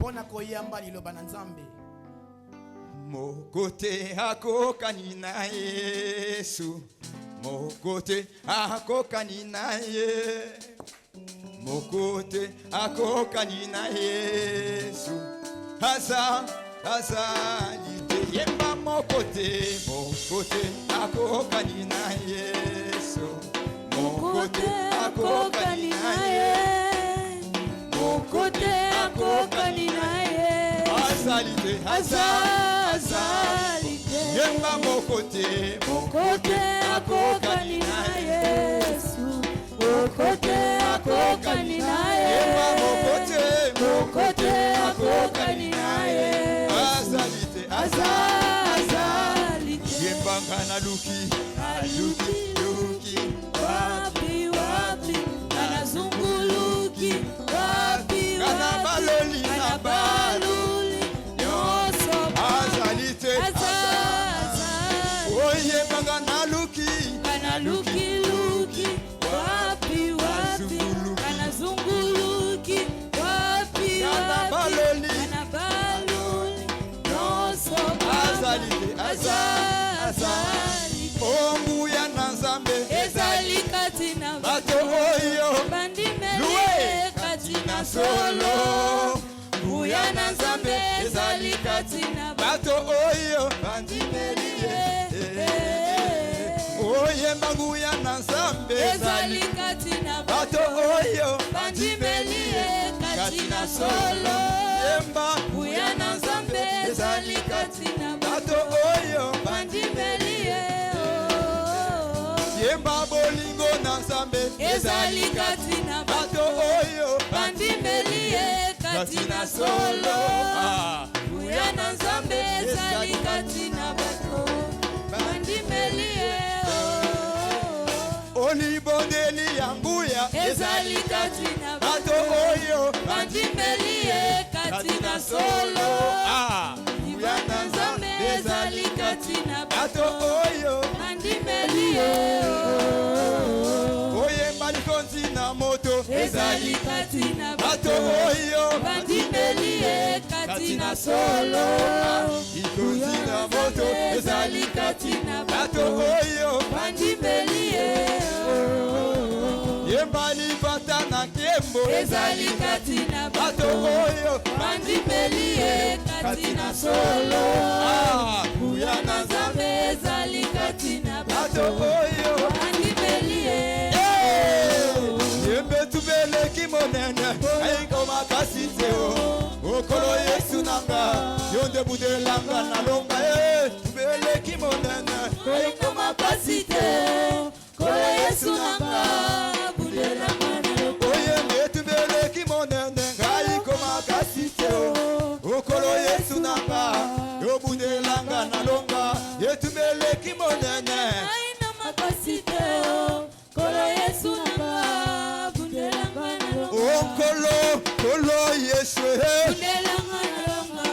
pona koyamba liloba na Nzambe. Mokote akokani na Yesu, mokote akokani na Yesu, mokote akokani na Yesu, azalite yemba mokote akokani na Yesu, mokote akokani na Yesu, mokote akokani na Yesu, azalite yemba mokote akokani na Yesu, mokote akokani na Yesu, mokote akokani na Yesu, azalite yemba kana luki wapi anazunguluki wapi baloli nyoso azalite oye kana luki wapi anazunguluki wapi baloli nyoso azalite ombuya na Nzambe ezali kati na bato oyo bandimeli kati na solo buya na Nzambe ezali kati na bato oyo bandimeli oye mbanguya na Nzambe ezali kati na bato oyo bandimeli kati na solo yemba buya na Nzambe ezali kati na bato oyo bandimeli yemba bolingo na Nzambe ezali kati na bato oyo bandimeli kati na solo buya na Nzambe ezali kati na bato bandimeli olibondeli yanguya ezali kati na bato oyo bandimeli kati na solo buya na Nzambe ezali kati na bato oyo bandimeli oyemba likonzi na moto ezali kati na bato oyo bandimeli kati na solo likonzi na moto ezali kati na bato oyo bandimeli yemba libata na nkembo ezali kati na bato oyo bandimeli kati na solo buya na Nzambe ezali kati na bato oyo bandimeli yembe tubeleki monene ayingo makasi te okolo Yesu nanga yonde budelanga na longa tubeleki monene ayingo makasi te okolo Yesu nanga budelanga na longa oyembe tubeleki monene ayingo makasi te okolo Yesu nanga yobudelanga na longa yetubeleki monene ayingo makasi te okolo Yesu nanga budelanga na longa kolo Yesu budelanga na longa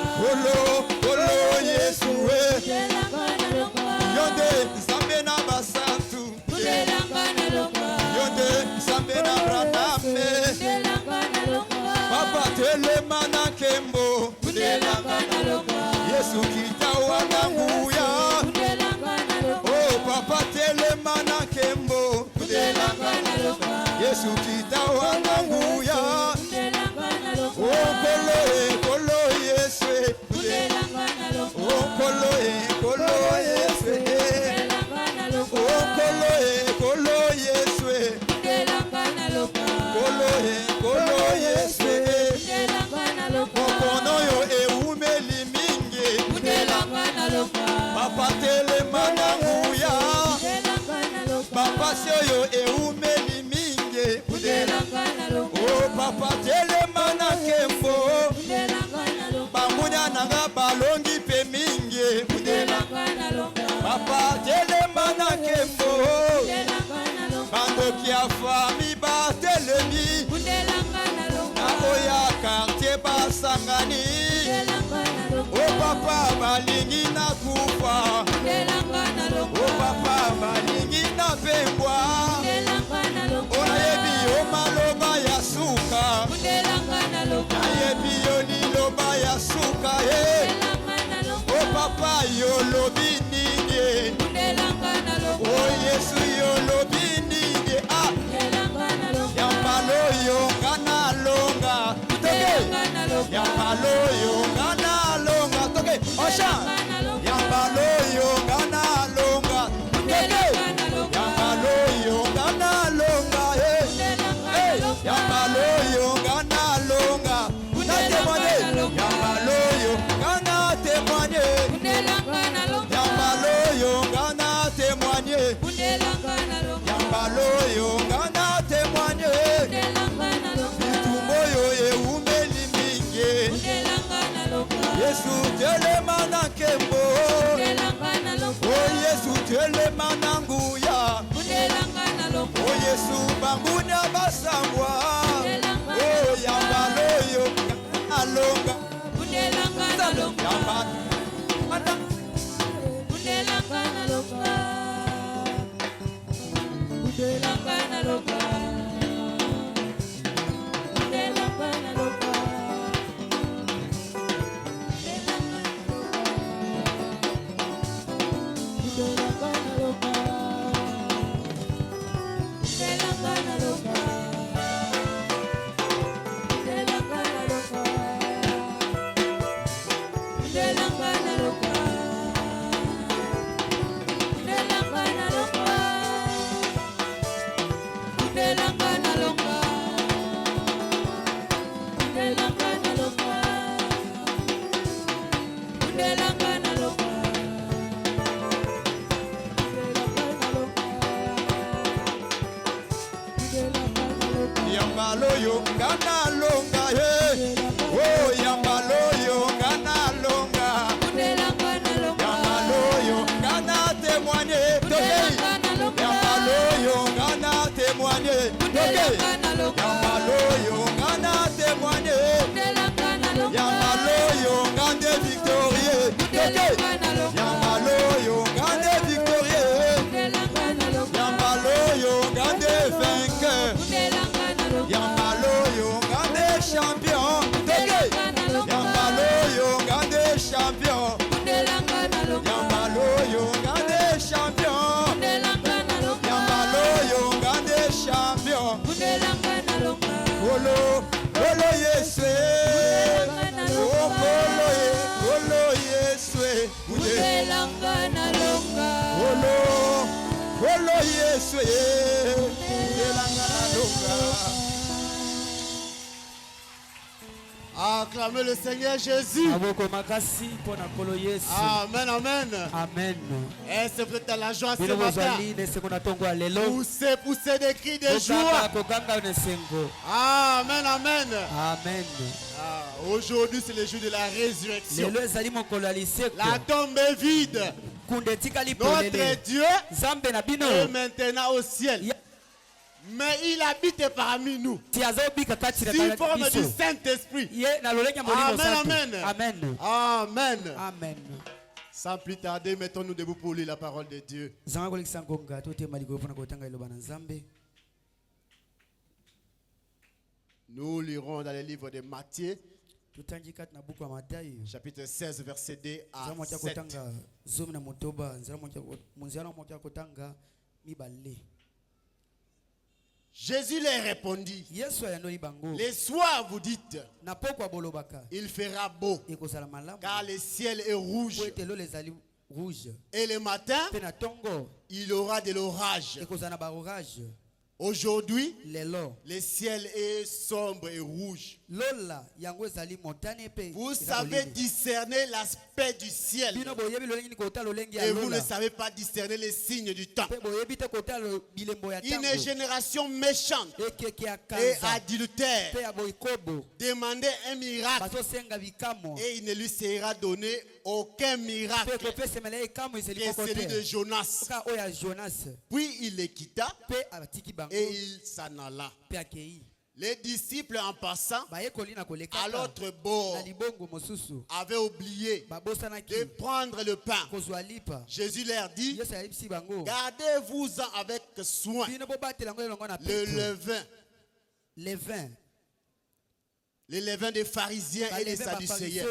kolo Yesu budelanga na longa yonde Nzambe na basantu budelanga na longa yonde Nzambe na braname budelanga na longa papa telema na nkembo budelanga na longa Yesu kitawa na nguya budelanga na longa oh papa telema na nkembo budelanga na longa Yesu kitawa na nguya budelanga na longa oh kolo Yesu budelanga na longa oh kolo Yesu budelanga na longa oh kolo Yesu budelanga na longa kolo Yesu budelanga na longa mokono yo eumeli mingi budelanga na longa papa telema na nguya budelanga na longa bapasi oyo eumeli mingi budelanga na longa oh papa telema na nkembo budelanga na longa bamunya nanga balongi pe mingi budelanga na longa papa telema na nkembo budelanga na longa bandoki ya fami batelemi budelanga na longa na oya quartier basangani budelanga na longa oh papa balingi na kufa budelanga na longa oh papa balingi na pembwa budelanga na longa oyebi yo maloba ya suka budelanga na longa ayebi yo liloba papa yolobi nini bundelanga na longa o Yesu yolobi nini ah bundelanga na longa yambalo yonga na longa bundelanga na longa yambalo yonga na longa toke osha yambalo yonga na longa bundelanga na longa yambalo yonga na longa hey yambalo yonga na longa na témoigner yambalo yonga na témoigner bundelanga na longa yambalo yonga na témoigner bundelanga na longa yambalo yonga na témoigner bundelanga na longa bitumbo yo eumeli mingi bundelanga na longa Yesu telema na nkembo bundelanga na longa o Yesu telema na nguya bundelanga na longa o Yesu bangunya basangwa o yambalo yonga na longa bundelanga na longa yambalo bundelanga na longa bundelanga na longa bundelanga na longa bundelanga na longa bundelanga na longa bundelanga na longa bundelanga na longa bundelanga na longa bundelanga na longa bundelanga na longa bundelanga na longa yambalo yonga na longa he o yambalo yonga na longa bundelanga na longa yambalo yonga na témoigner toke yambalo yonga na témoigner toke yambalo yonga na témoigner yambalo yonga de victorieux toke yambalo yonga de victorieux yambalo yonga de vainqueur yambalo yonga de champion toke yambalo yonga de champion yambalo yonga de champion yambalo yonga de champion kolo kolo Yesu oh kolo Yesu kolo kolo Yesu bundelanga na longa. Acclamez le Seigneur Jésus. Amen, amen. Amen. Et c'est peut-être la joie ce matin. Poussez des cris de joie. Amen, amen. Amen. Aujourd'hui, c'est le jour de la résurrection. La tombe est vide. Notre Dieu est maintenant au ciel. Mais il habite parmi nous. Sous forme du Saint-Esprit. Amen, amen. Amen. Amen. Sans plus tarder, mettons-nous debout pour lire la parole de Dieu. Nous lirons dans le livre de Matthieu, chapitre 16, verset 2 à 7. Jésus leur répondit, les soirs vous dites, il fera beau, car le ciel est rouge. Et le matin, il y aura de l'orage. Aujourd'hui, le ciel est sombre et rouge. Vous savez discerner l'aspect du ciel, et vous ne savez pas discerner les signes du temps. Une génération méchante et adultère demandait un miracle, et il ne lui sera donné aucun miracle que celui de Jonas. Puis il les quitta et il s'en alla. Les disciples, en passant à l'autre bord, avaient oublié de prendre le pain. Jésus leur dit, gardez-vous-en avec soin le levain. Les levains des pharisiens et des sadducéens.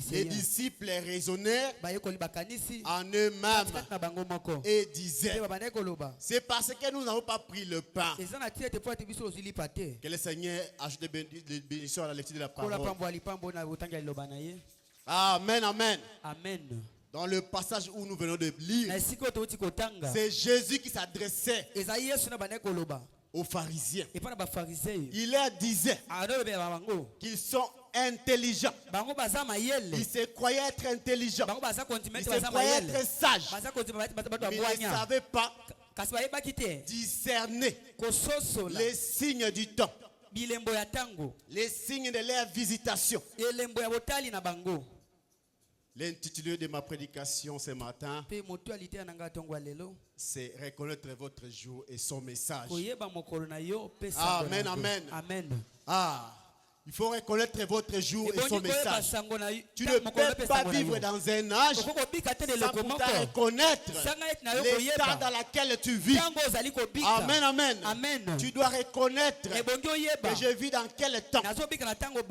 Les disciples raisonnaient en eux-mêmes et disaient, c'est parce que nous n'avons pas pris le pain que le Seigneur ajoute des bénédictions à la lecture de la parole. Amen, amen. Amen. Dans le passage où nous venons de lire, c'est Jésus qui s'adressait aux pharisiens. Il leur disait qu'ils sont intelligents. Ils se croyaient être intelligents. Ils se croyaient être sages. Mais ils ne savaient pas discerner les signes du temps, les signes de leur visitation. L'intitulé de ma prédication ce matin, c'est reconnaître votre jour et son message. Amen, amen. Ah, il faut reconnaître votre jour et son message. Tu ne peux pas vivre dans un âge sans pouvoir reconnaître l'état dans lequel tu vis. Amen, amen. Tu dois reconnaître que je vis dans quel temps.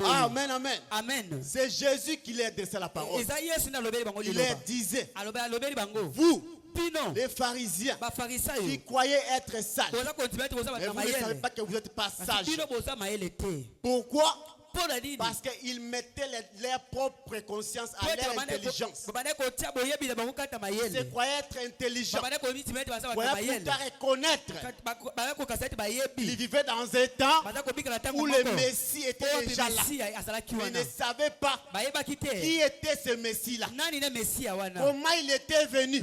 Amen, amen. C'est Jésus qui leur adressait la parole. Il leur disait, vous, les pharisiens qui croyaient être sages, mais vous ne savez pas que vous n'êtes pas sages. Pourquoi? Parce qu'ils mettaient leur propre conscience à leur intelligence. Ils croyaient être intelligents. Voilà pour reconnaître. Ils vivaient dans un temps où le Messie était déjà là. Ils ne savaient pas qui était ce Messie-là. Comment il était venu.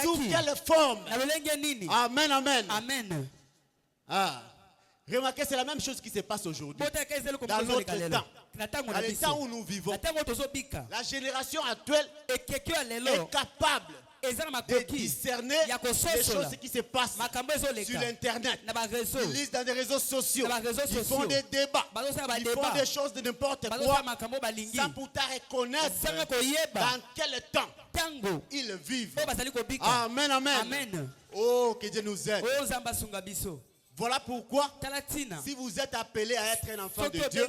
Sous quelle forme. Amen, amen. Ah. Remarquez, c'est la même chose qui se passe aujourd'hui. Dans notre temps. Dans le temps où nous vivons. La génération actuelle est capable de discerner les choses qui se passent sur l'internet. Ils lisent dans des réseaux sociaux. Ils font des débats. Ils font des choses de n'importe quoi sans pouvoir reconnaître dans quel temps ils vivent. Amen, amen. Oh, que Dieu nous aide. Voilà pourquoi, si vous êtes appelé à être un enfant de Dieu,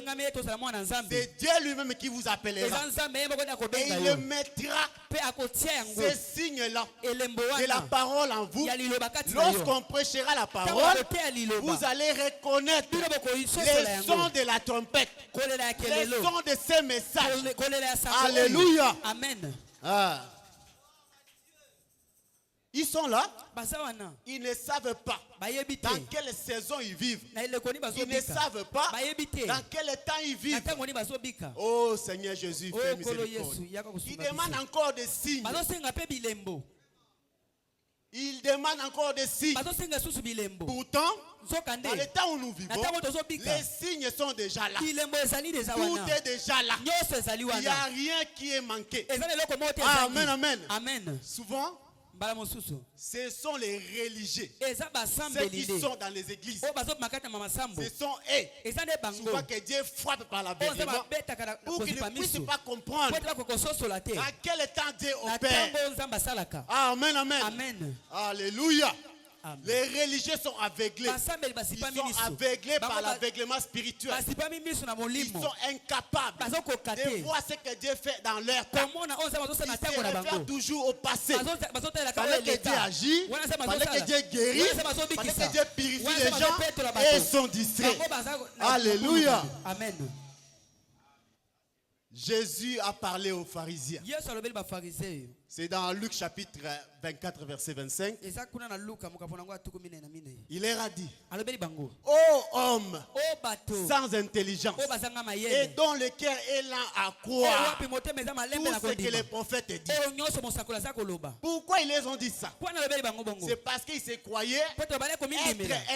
c'est Dieu lui-même qui vous appellera. Et il mettra ces signes-là de la parole en vous. Lorsqu'on prêchera la parole, vous allez reconnaître les sons de la trompette, les sons de ces messages. Alléluia. Amen. Ah. Ils sont là, ils ne savent pas dans quelle saison ils vivent. Ils ne savent pas dans quel temps ils vivent. Oh Seigneur Jésus, fais miséricorde. Ils demandent encore des signes. Ils demandent encore des signes. Pourtant, dans le temps où nous vivons, les signes sont déjà là. Tout est déjà là. Il n'y a rien qui est manqué. Amen, amen. Souvent, ce sont les religieux, ceux qui sont dans les églises. Ce sont eux, souvent que Dieu frappe par l'aveuglement pour qu'ils ne puissent pas comprendre à quel temps Dieu opère. Amen, amen. Alléluia. Amen. Les religieux sont aveuglés. Ils sont aveuglés par l'aveuglement spirituel. Ils sont incapables de voir ce que Dieu fait dans leur temps. Ils se réfèrent toujours au passé. Fallait que Dieu agisse, fallait que Dieu guérisse, fallait que Dieu purifie les gens et ils sont distraits. Alléluia. Amen. Jésus a parlé aux pharisiens. C'est dans Luc chapitre 24 verset 25. Il leur a dit, ô homme sans intelligence et dont le cœur est lent à croire tout ce que les prophètes disent. Pourquoi ils les ont dit ça? C'est parce qu'ils se croyaient être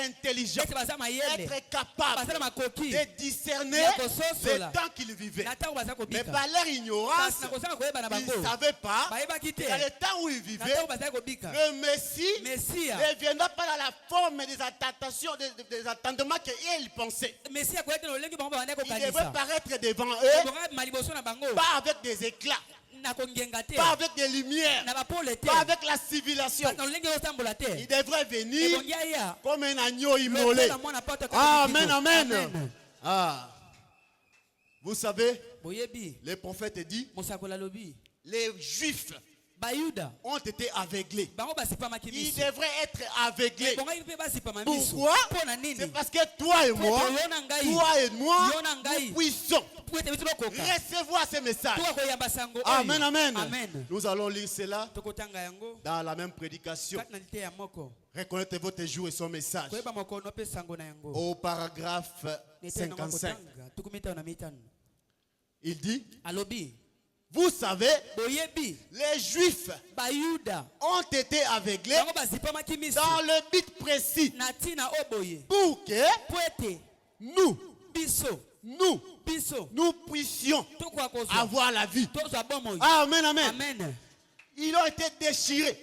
intelligents, être capables de discerner le temps qu'ils vivaient. Mais par leur ignorance, ils ne savaient pas. Dans le temps où ils vivaient, le Messie ne viendra pas dans la forme des attentations, des attendements qu'ils pensaient. Il devrait paraître devant eux, pas avec des éclats, pas avec des lumières, pas avec la civilisation. Il devrait venir comme un agneau immolé. Amen, amen. Ah. Vous savez, les prophètes disent, les Juifs ont été aveuglés. Ils devraient être aveuglés. Pourquoi? C'est parce que toi et moi, nous puissions recevoir ce message. Amen, amen. Nous allons lire cela dans la même prédication. Reconnaissez votre jour et son message. Au paragraphe 55. Il dit, vous savez, les Juifs ont été aveuglés dans le but précis pour que nous puissions avoir la vie. Amen, amen. Ils ont été déchirés.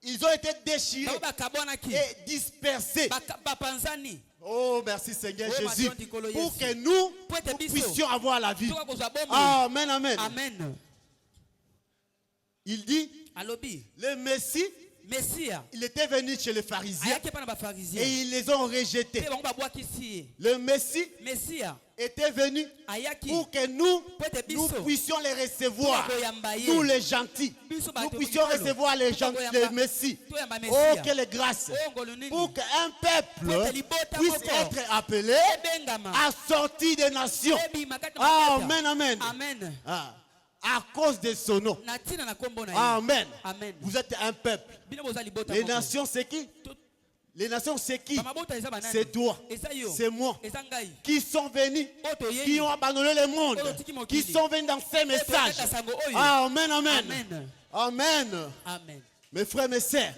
Ils ont été déchirés et dispersés. Oh, merci Seigneur Jésus. Pour que nous puissions avoir la vie. Amen, amen. Il dit, le Messie, il était venu chez les pharisiens et ils les ont rejetés. Le Messie était venu pour que nous puissions les recevoir. Nous les gentils. Nous puissions recevoir les gentils, les Messie. Oh, quelle grâce. Pour qu'un peuple puisse être appelé à sortir des nations. Amen, amen. À cause de son nom. Amen. Vous êtes un peuple. Les nations, c'est qui? Les nations, c'est qui? C'est toi, c'est moi, qui sont venus, qui ont abandonné le monde, qui sont venus dans ces messages. Amen, amen. Amen. Mes frères, mes sœurs,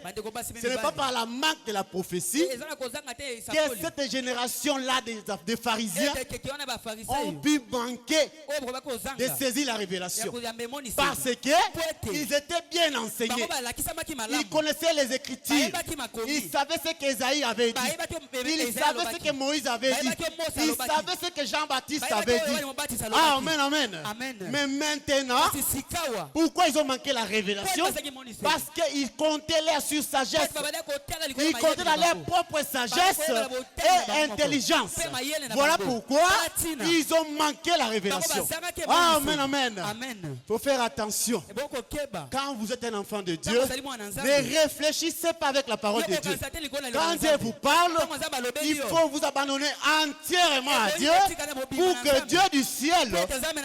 ce n'est pas par la manque de la prophétie que cette génération-là des pharisiens ont pu manquer de saisir la révélation. Parce qu'ils étaient bien enseignés. Ils connaissaient les Écritures. Ils savaient ce qu'Ésaïe avait dit. Ils savaient ce que Moïse avait dit. Ils savaient ce que Jean-Baptiste avait dit. Amen, amen. Mais maintenant, pourquoi ils ont manqué la révélation? Parce qu'ils comptaient leur sur sagesse. Ils comptaient dans leur propre sagesse et intelligence. Voilà pourquoi ils ont manqué la révélation. Amen, amen. Il faut faire attention. Quand vous êtes un enfant de Dieu, ne réfléchissez pas avec la parole de Dieu. Quand Dieu vous parle, il faut vous abandonner entièrement à Dieu pour que Dieu du ciel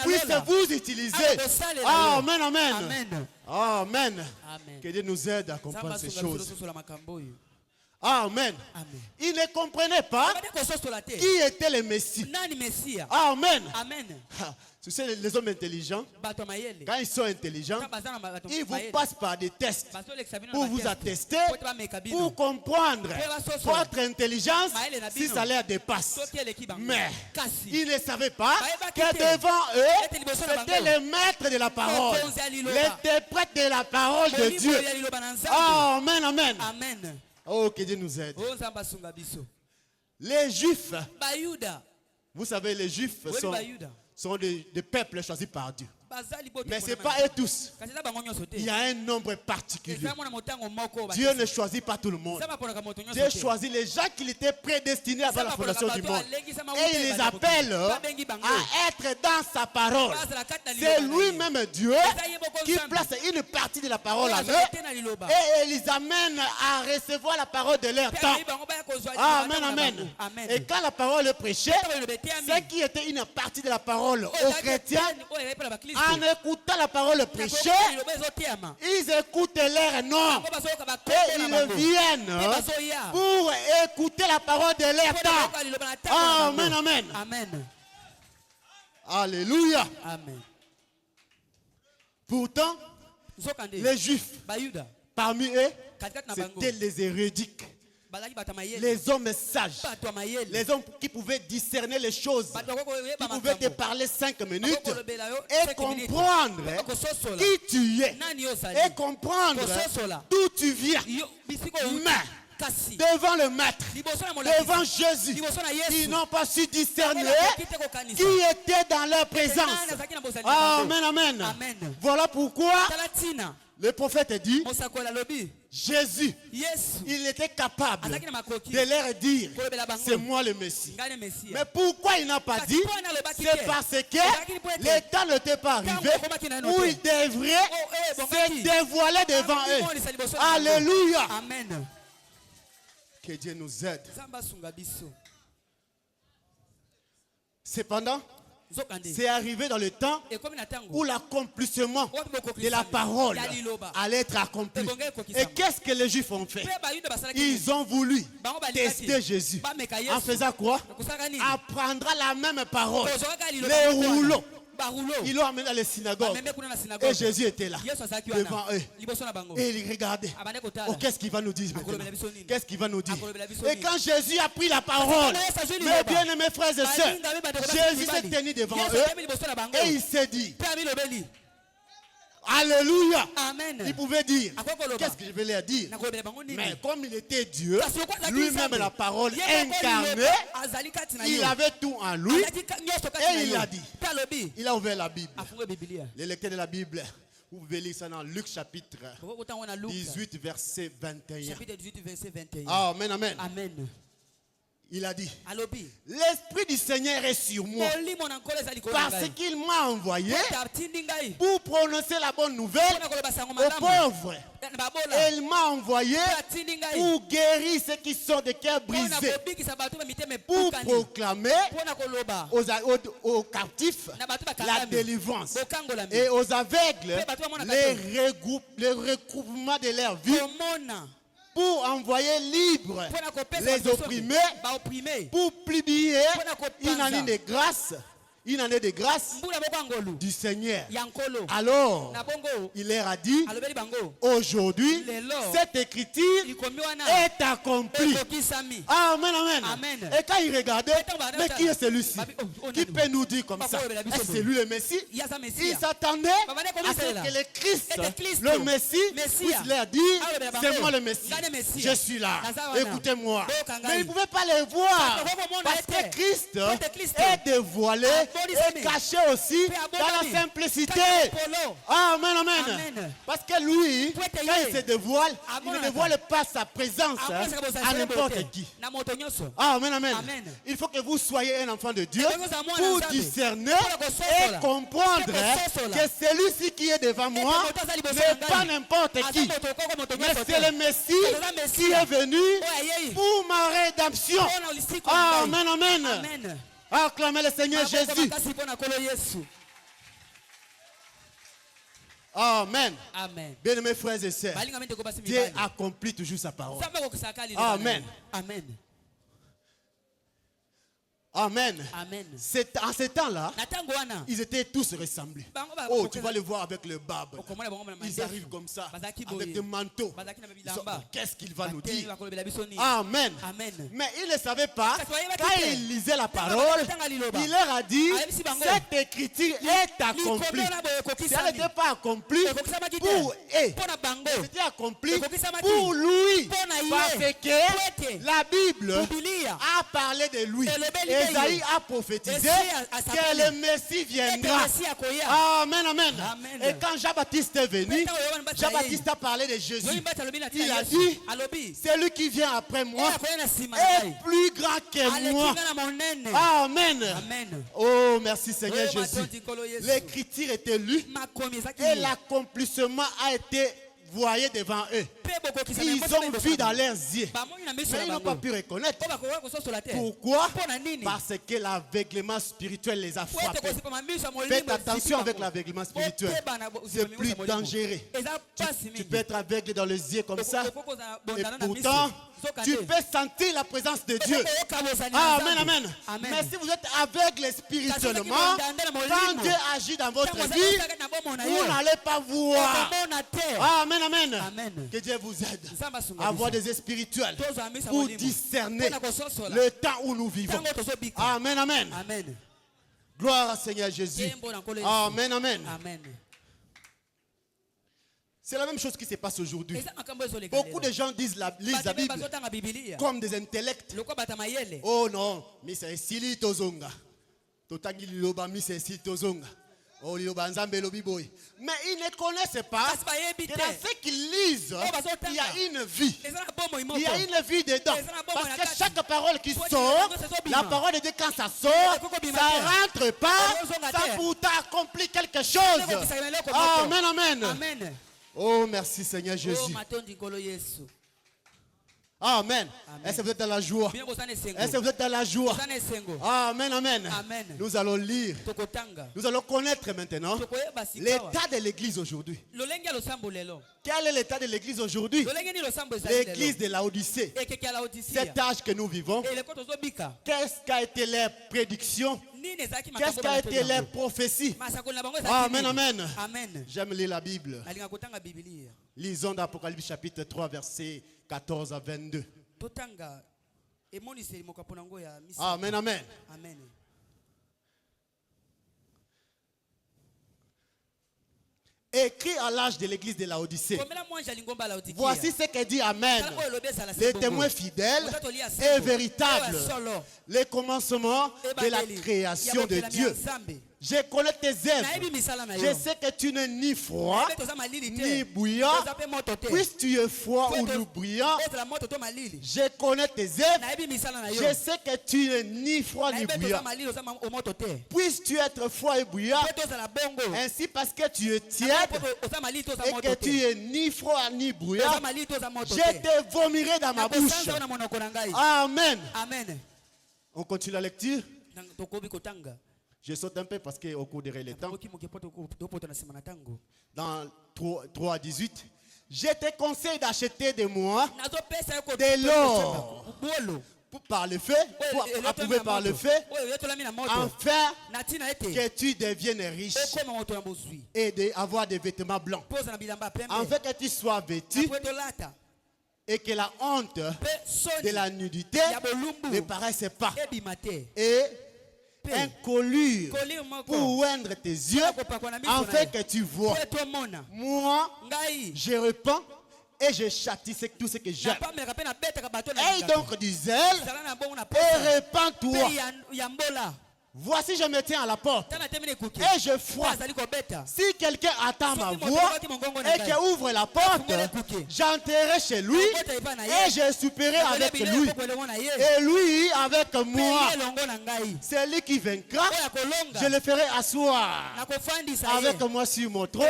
puisse vous utiliser. Amen, amen. Amen. Que Dieu nous aide à comprendre ces choses. Amen. Ils ne comprenaient pas qui était le Messie. Amen. Tu sais, les hommes intelligents, quand ils sont intelligents, ils vous passent par des tests pour vous attester, pour comprendre votre intelligence si ça leur dépasse. Mais ils ne savaient pas que devant eux, c'était le maître de la parole, l'interprète de la parole de Dieu. Amen, amen. Oh, que Dieu nous aide. Les Juifs, vous savez, les Juifs sont des peuples choisis par Dieu. Mais ce n'est pas eux tous. Il y a un nombre particulier. Dieu ne choisit pas tout le monde. Dieu choisit les gens qui étaient prédestinés avant la fondation du monde. Et il les appelle à être dans sa parole. C'est lui-même Dieu qui place une partie de la parole en eux et les amène à recevoir la parole de leur temps. Amen, amen. Et quand la parole est prêchée, ce qui était une partie de la parole aux chrétiens, en écoutant la parole prêchée, ils écoutent leur nom et ils viennent pour écouter la parole de leur temps. Amen, amen. Alléluia. Pourtant, les Juifs, parmi eux, c'était les érudits, les hommes sages, les hommes qui pouvaient discerner les choses, qui pouvaient te parler 5 minutes et comprendre qui tu es et comprendre d'où tu viens. Mais devant le maître, devant Jésus, ils n'ont pas su discerner qui était dans leur présence. Amen, amen. Voilà pourquoi Le prophète dit, Jésus, il était capable de leur dire, c'est moi le Messie. Mais pourquoi il n'a pas dit? C'est parce que le temps n'était pas arrivé où il devrait se dévoiler devant eux. Alléluia. Amen. Que Dieu nous aide. Cependant, c'est arrivé dans le temps où l'accomplissement de la parole allait être accompli. Et qu'est-ce que les Juifs ont fait? Ils ont voulu tester Jésus. En faisant quoi? Apprendre la même parole. Les rouleaux. Ils l'ont amené dans les synagogues. Et Jésus était là, devant eux. Et il regardait. Oh, qu'est-ce qu'il va nous dire maintenant? Qu'est-ce qu'il va nous dire? Et quand Jésus a pris la parole, mes bien-aimés frères et sœurs, Jésus s'est tenu devant eux et il s'est dit, Alléluia. Amen. Il pouvait dire, qu'est-ce que je vais leur dire? Mais comme il était Dieu, lui-même la parole incarnée, il avait tout en lui. Et il a dit, il a ouvert la Bible. Les lecteurs de la Bible, vous pouvez lire ça dans Luc chapitre 18 verset 21. Amen, amen. Amen. Il a dit, l'Esprit du Seigneur est sur moi parce qu'il m'a envoyé pour prononcer la bonne nouvelle aux pauvres. Et il m'a envoyé pour guérir ceux qui sont de cœur brisés, pour proclamer aux captifs la délivrance et aux aveugles le regroupement de leur vie, pour envoyer libre les opprimés, pour publier une année de grâce, du Seigneur. Alors, il leur a dit, aujourd'hui, cette écriture est accomplie. Amen, amen. Et quand il regardait, mais qui est celui-ci? Qui peut nous dire comme ça? Est-ce que c'est lui le Messie? Il s'attendait à ce que le Christ, le Messie, puisse leur dire, c'est moi le Messie. Je suis là. Écoutez-moi. Mais ils ne pouvaient pas les voir parce que Christ est dévoilé et caché aussi dans la simplicité. Amen, amen. Parce que lui, quand il se dévoile, il ne dévoile pas sa présence à n'importe qui. Amen, amen. Il faut que vous soyez un enfant de Dieu pour discerner et comprendre que celui-ci qui est devant moi n'est pas n'importe qui, mais c'est le Messie qui est venu pour ma rédemption. Amen, amen. Acclamez le Seigneur Jésus. Amen. Bien mes frères et sœurs, Dieu accomplit toujours sa parole. Amen. Amen. En ce temps-là, ils étaient tous ressemblés. Oh, tu vas le voir avec le barbe. Ils arrivent comme ça, avec des manteaux. Qu'est-ce qu'il va nous dire? Amen. Mais ils ne savaient pas, quand ils lisaient la parole, il leur a dit, cette écriture est accomplie. Si elle n'était pas accomplie pour eux, c'était accompli pour lui. Parce que la Bible a parlé de lui. Isaïe a prophétisé que le Messie viendra. Amen, amen. Et quand Jean-Baptiste est venu, Jean-Baptiste a parlé de Jésus. Il a dit, celui qui vient après moi est plus grand que moi. Amen. Oh, merci Seigneur Jésus. L'écriture était lue et l'accomplissement a été voyé devant eux. Ils ont vu dans leurs yeux, mais ils n'ont pas pu reconnaître. Pourquoi? Parce que l'aveuglement spirituel les a frappés. Faites attention avec l'aveuglement spirituel. C'est plus dangereux. Tu peux être aveugle dans les yeux comme ça, et pourtant tu peux sentir la présence de Dieu. Amen, amen. Mais si vous êtes aveugle spirituellement, quand Dieu agit dans votre vie, vous n'allez pas voir. Amen, amen. Que Dieu vous aide à avoir des yeux spirituels pour discerner le temps où nous vivons. Amen, amen. Gloire au Seigneur Jésus. Amen, amen. C'est la même chose qui se passe aujourd'hui. Beaucoup de gens lisent la Bible comme des intellects. Oh non, mais c'est Sili Tozonga. Totangi Liloba, mais c'est Sili Tozonga. Mais ils ne connaissent pas que dans ce qu'ils lisent, il y a une vie. Il y a une vie dedans. Parce que chaque parole qui sort, la parole de Dieu, quand ça sort, ça rentre pas, ça pourtant accomplit quelque chose. Amen, amen. Oh, merci Seigneur Jésus. Amen. Est-ce que vous êtes dans la joie? Est-ce que vous êtes dans la joie? Amen, amen. Nous allons lire. Nous allons connaître maintenant l'état de l'église aujourd'hui. Quel est l'état de l'église aujourd'hui? L'église de Laodicée. Cet âge que nous vivons. Qu'est-ce qu'a été leur prédiction? Qu'est-ce qu'a été leur prophétie? Amen, amen. J'aime lire la Bible. Lisons d'Apocalypse chapitre 3 verset 14 à 22. Amen, amen. Écrit à l'âge de l'église de Laodicée. Voici ce que dit Amen. Les témoins fidèles et véritables. Les commencements de la création de Dieu. Je connais tes œuvres. Je sais que tu n'es ni froid, ni bouillant. Puisque tu es froid ou ni bouillant, je connais tes œuvres. Je sais que tu n'es ni froid ni bouillant. Puisque tu es froid et bouillant, ainsi parce que tu es tiède et que tu es ni froid ni bouillant, je te vomirai dans ma bouche. Amen. On continue la lecture. Je saute un peu parce qu'au cours du temps, dans 3 à 18, je te conseille d'acheter de moi de l'or par le feu, pour approuver par le feu, afin que tu deviennes riche et d'avoir des vêtements blancs, afin que tu sois vêtu et que la honte de la nudité ne paraisse pas. Et un collier pour oindre tes yeux afin que tu vois. Moi, je répands et je châtie tout ce que j'aime. Aie donc du zèle et répands-toi. Voici, je me tiens à la porte et je frappe. Si quelqu'un attend ma voix et qu'il ouvre la porte, j'entrerai chez lui et je souperai avec lui et lui avec moi. Celui qui vaincra, je le ferai asseoir avec moi sur mon trône,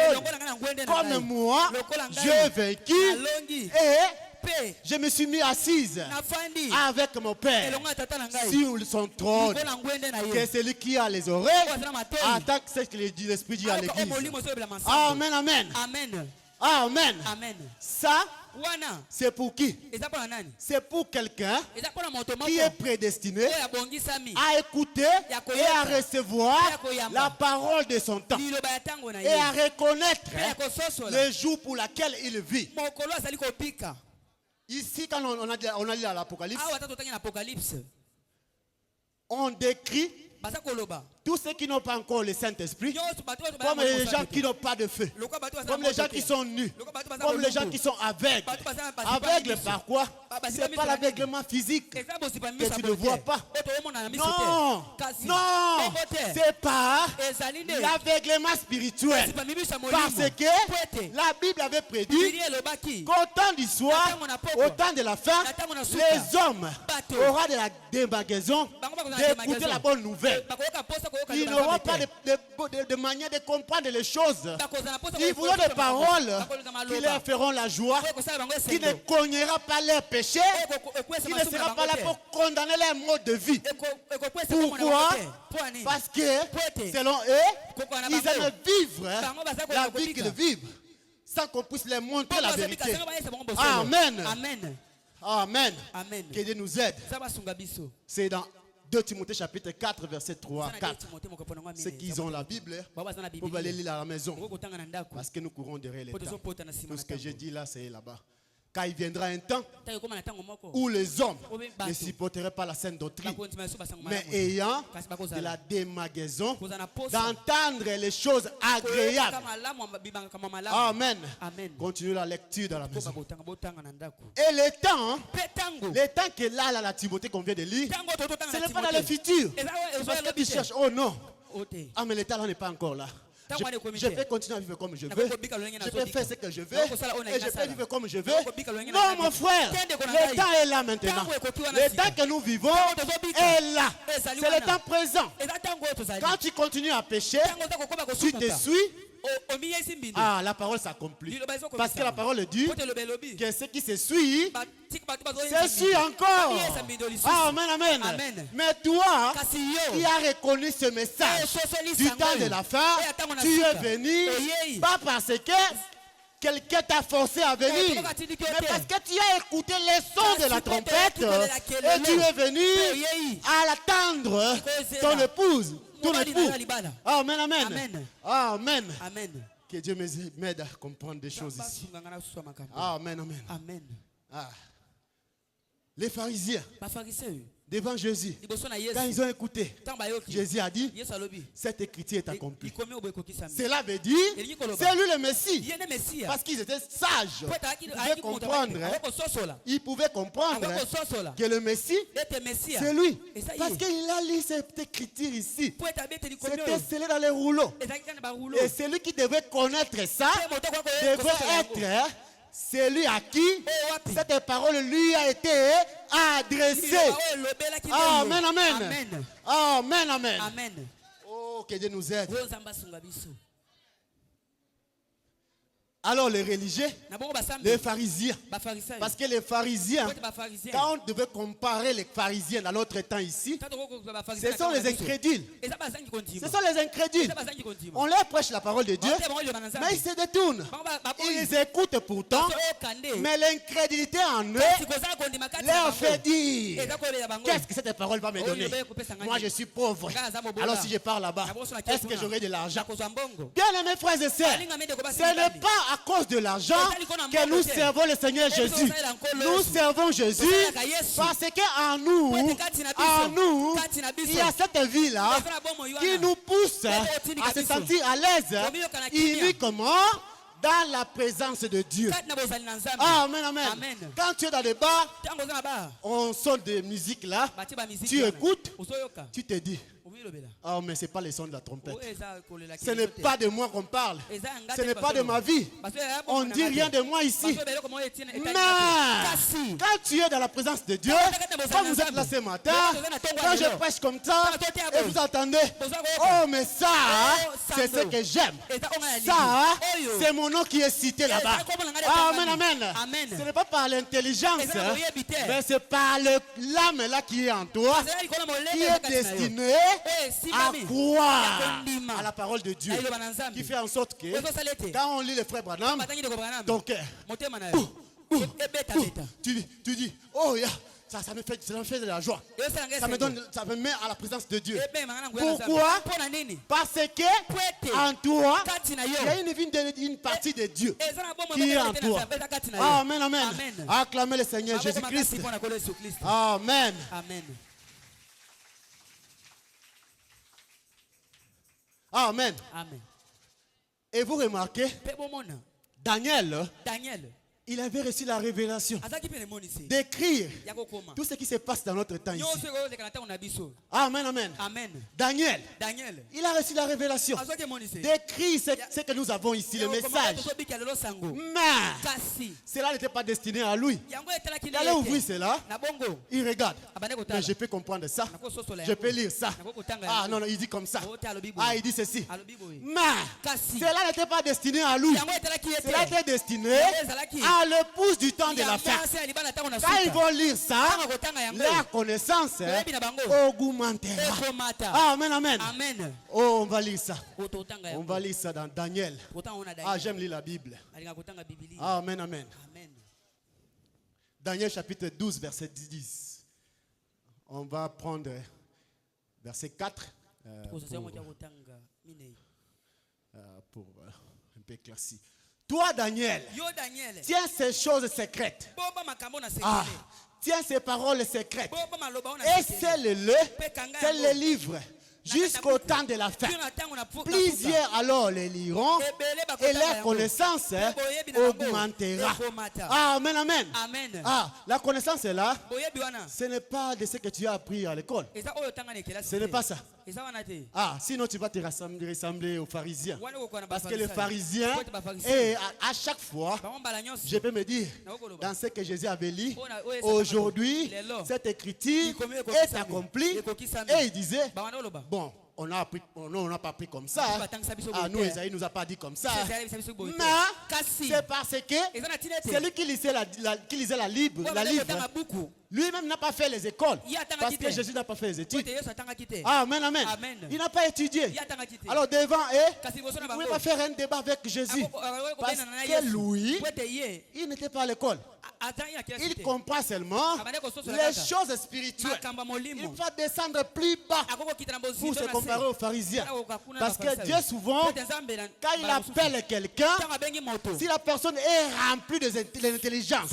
comme moi, je vaincu et je me suis mis assise avec mon Père sur son trône. Que celui qui a les oreilles entend ce que l'Esprit dit à l'église. Amen, amen. Amen. Ça, c'est pour qui? C'est pour quelqu'un qui est prédestiné à écouter et à recevoir la parole de son temps et à reconnaître le jour pour lequel il vit. Ici, quand on a lu l'Apocalypse, on décrit tous ceux qui n'ont pas encore le Saint-Esprit, comme les gens qui n'ont pas de feu, comme les gens qui sont nus, comme les gens qui sont aveugles. Aveugles par quoi? Ce n'est pas l'aveuglement physique que tu ne vois pas. Non, non, c'est pas l'aveuglement spirituel. Parce que la Bible avait prédit qu'au temps du soir, au temps de la fin, les hommes auront de la démagaison d'écouter la bonne nouvelle. Ils n'auront pas de manière de comprendre les choses. Ils voudront des paroles qui leur feront la joie, qui ne cognera pas leurs péchés, qui ne sera pas là pour condamner leur mode de vie. Pourquoi? Parce que, selon eux, ils aiment vivre la vie qu'ils vivent sans qu'on puisse leur montrer la vérité. Amen. Amen. Que Dieu nous aide. C'est dans 2 Timothée chapitre 4 verset 3 à 4. Ceux qui ont la Bible, vous pouvez aller lire à la maison. Parce que nous courons derrière les temps. Tout ce que j'ai dit là, c'est là-bas. Car il viendra un temps où les hommes ne supporteraient pas la saine doctrine, mais ayant de la démagaison, d'entendre les choses agréables. Amen. Continuez la lecture dans la maison. Et le temps que là, la Timothée qu'on vient de lire, ce n'est pas dans le futur. Parce que tu cherches, oh non. Ah, mais le temps là n'est pas encore là. Je vais continuer à vivre comme je veux. Je vais faire ce que je veux. Et je vais vivre comme je veux. Non, mon frère. Le temps est là maintenant. Le temps que nous vivons est là. C'est le temps présent. Quand tu continues à pécher, tu te suis. Ah, la parole s'accomplit. Parce que la parole dit que ce qui se suit, se suit encore. Amen, amen. Mais toi, qui as reconnu ce message du temps de la fin, tu es venu, pas parce que quelqu'un t'a forcé à venir, mais parce que tu as écouté les sons de la trompette et tu es venu à l'attendre, ton épouse. Amen, amen. Amen. Que Dieu m'aide à comprendre des choses ici. Amen, amen. Ah. Les pharisiens, devant Jésus, quand ils ont écouté, Jésus a dit, cette écriture est accomplie. Cela veut dire, c'est lui le Messie. Parce qu'ils étaient sages. Ils pouvaient comprendre que le Messie, c'est lui. Parce qu'il a lu cette écriture ici. C'était scellé dans les rouleaux. Et celui qui devait connaître ça, devait être celui à qui cette parole lui a été adressée. Amen, amen. Amen, amen. Oh, que Dieu nous aide. Alors les religieux, les pharisiens, parce que les pharisiens, quand on devait comparer les pharisiens dans l'autre temps ici, ce sont les incrédules. Ce sont les incrédules. On leur prêche la parole de Dieu, mais ils se détournent. Ils écoutent pourtant, mais l'incrédulité en eux leur fait dire, qu'est-ce que cette parole va me donner? Moi je suis pauvre. Alors si je pars là-bas, est-ce que j'aurai de l'argent? Bien aimés frères et sœurs, ce n'est pas à cause de l'argent que nous servons le Seigneur Jésus. Nous servons Jésus parce qu'en nous, il y a cette vie-là qui nous pousse à se sentir à l'aise uniquement dans la présence de Dieu. Amen, amen. Quand tu es dans les bars, on sonne de musique là, tu écoutes, tu te dis, oh, mais ce n'est pas le son de la trompette. Ce n'est pas de moi qu'on parle. Ce n'est pas de ma vie. On ne dit rien de moi ici. Mais quand tu es dans la présence de Dieu, quand vous êtes là ce matin, quand je prêche comme ça, et vous entendez, oh, mais ça, c'est ce que j'aime. Ça, c'est mon nom qui est cité là-bas. Amen, amen. Ce n'est pas par l'intelligence, mais c'est par l'âme là qui est en toi, qui est destinée à croire à la parole de Dieu, qui fait en sorte que quand on lit le frère Branham, ton cœur, tu dis, oh yeah, ça me fait de la joie, ça me met à la présence de Dieu. Pourquoi? Parce que en toi, il y a une partie de Dieu qui est en toi. Amen, amen. Acclamez le Seigneur Jésus-Christ. Amen. Amen. Et vous remarquez, Daniel, il avait reçu la révélation d'écrire tout ce qui se passe dans notre temps ici. Amen, amen. Daniel, il a reçu la révélation d'écrire ce que nous avons ici, le message. Mais cela n'était pas destiné à lui. Il allait ouvrir cela, il regarde. Mais je peux comprendre ça, je peux lire ça. Ah non, il dit comme ça. Ah, il dit ceci. Mais cela n'était pas destiné à lui. Cela était destiné à l'épouse du temps de la fin. Quand ils vont lire ça, leur connaissance augmentera. Amen, amen. Oh, on va lire ça. On va lire ça dans Daniel. Ah, j'aime lire la Bible. Amen, amen. Daniel chapitre 12, verset 10. On va prendre verset 4 pour un peu éclairci. Toi, Daniel, tiens ces choses secrètes. Ah, tiens ces paroles secrètes. Et scelle-le livre jusqu'au temps de la fin. Plusieurs alors les liront et leur connaissance augmentera. Amen, amen. Ah, la connaissance est là. Ce n'est pas de ce que tu as appris à l'école. Ce n'est pas ça. Ah, sinon tu vas te ressembler aux pharisiens. Parce que les pharisiens, et à chaque fois, je peux me dire, dans ce que Jésus avait lu, aujourd'hui, cette écriture est accomplie. Et il disait, bon, on n'a pas pris comme ça. Ah, nous, Esaïe nous a pas dit comme ça. Mais c'est parce que c'est lui qui lisait la Bible, lui-même n'a pas fait les écoles. Parce que Jésus n'a pas fait les études. Amen, amen. Il n'a pas étudié. Alors devant eux, vous ne pouvez pas faire un débat avec Jésus. Parce que lui, il n'était pas à l'école. Il comprend seulement les choses spirituelles. Il va descendre plus bas pour se comparer aux pharisiens. Parce que Dieu souvent, quand il appelle quelqu'un, si la personne est remplie d'intelligence,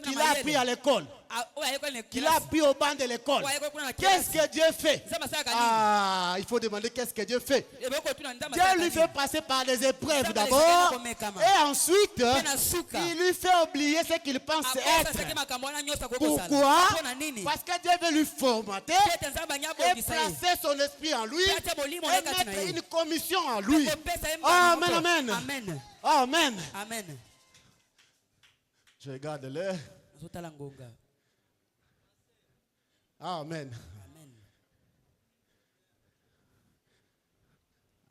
qu'il a appris à l'école, qu'il a appris au banc de l'école, qu'est-ce que Dieu fait? Ah, il faut demander qu'est-ce que Dieu fait. Dieu lui fait passer par des épreuves d'abord, et ensuite, il lui fait oublier ce qu'il pense être. Pourquoi? Parce que Dieu veut lui formater et placer son esprit en lui et mettre une commission en lui. Amen, amen. Amen. Amen. Je regarde l'heure. Amen.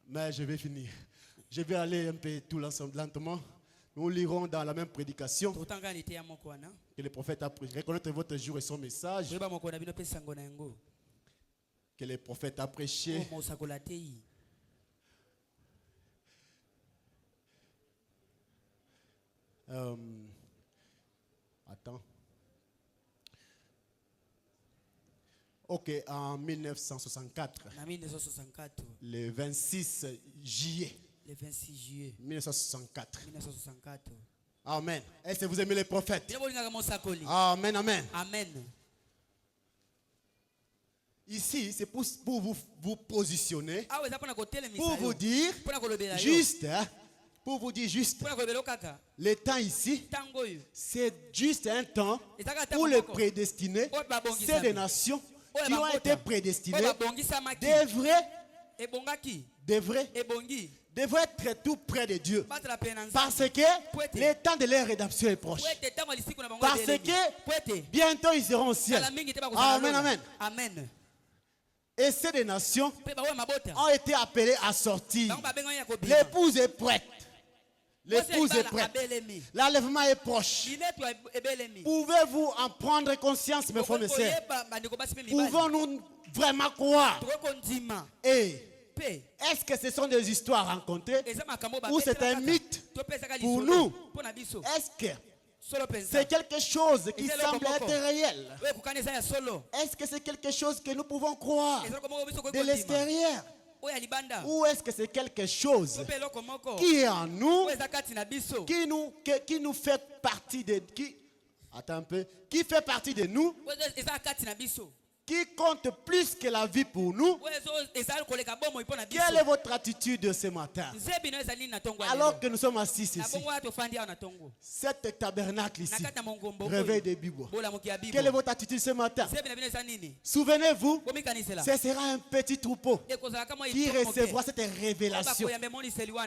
Mais je vais finir. Je vais aller un peu tout l'ensemble lentement. Nous lirons dans la même prédication que le prophète a prêché. Reconnaître votre jour et son message que le prophète a prêché. Attends. Ok, en 1964. Le 26 juillet. Le 26 juillet 1964. 1964. Amen. Est-ce que vous aimez les prophètes? Amen, amen. Amen. Ici, c'est pour vous positionner, pour vous dire juste, pour vous dire juste, le temps ici, c'est juste un temps où les prédestinés, c'est des nations qui ont été prédestinées, devraient être tout près de Dieu. Parce que le temps de leur rédemption est proche. Parce que bientôt ils seront au ciel. Amen, amen. Amen. Et ces des nations ont été appelées à sortir. L'épouse est prête. L'épouse est prête. L'enlèvement est proche. Pouvez-vous en prendre conscience, mes frères et sœurs? Pouvons-nous vraiment croire? Et est-ce que ce sont des histoires rencontrées ou c'est un mythe pour nous? Est-ce que c'est quelque chose qui semble être réel? Est-ce que c'est quelque chose que nous pouvons croire de l'extérieur? Ou est-ce que c'est quelque chose qui est en nous, qui nous fait partie de... Attends un peu. Qui fait partie de nous, qui compte plus que la vie pour nous? Quelle est votre attitude ce matin? Alors que nous sommes assis ici, cet tabernacle ici, réveil des Bibles. Quelle est votre attitude ce matin? Souvenez-vous, ce sera un petit troupeau qui recevra cette révélation.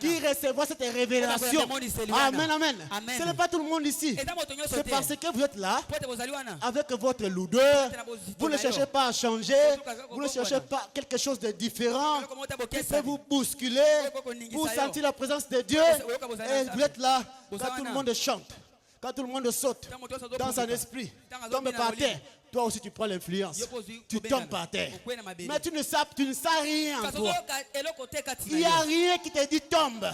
Qui recevra cette révélation. Amen, amen. Ce n'est pas tout le monde ici. C'est parce que vous êtes là avec votre lourdeur. Vous ne cherchez pas à changer, vous ne cherchez pas quelque chose de différent qui peut vous bousculer, vous sentez la présence de Dieu et vous êtes là quand tout le monde chante, quand tout le monde saute dans un esprit, tombe par terre. Toi aussi tu prends l'influence, tu tombes par terre, mais tu ne sais rien en toi. Il n'y a rien qui te dit tombe.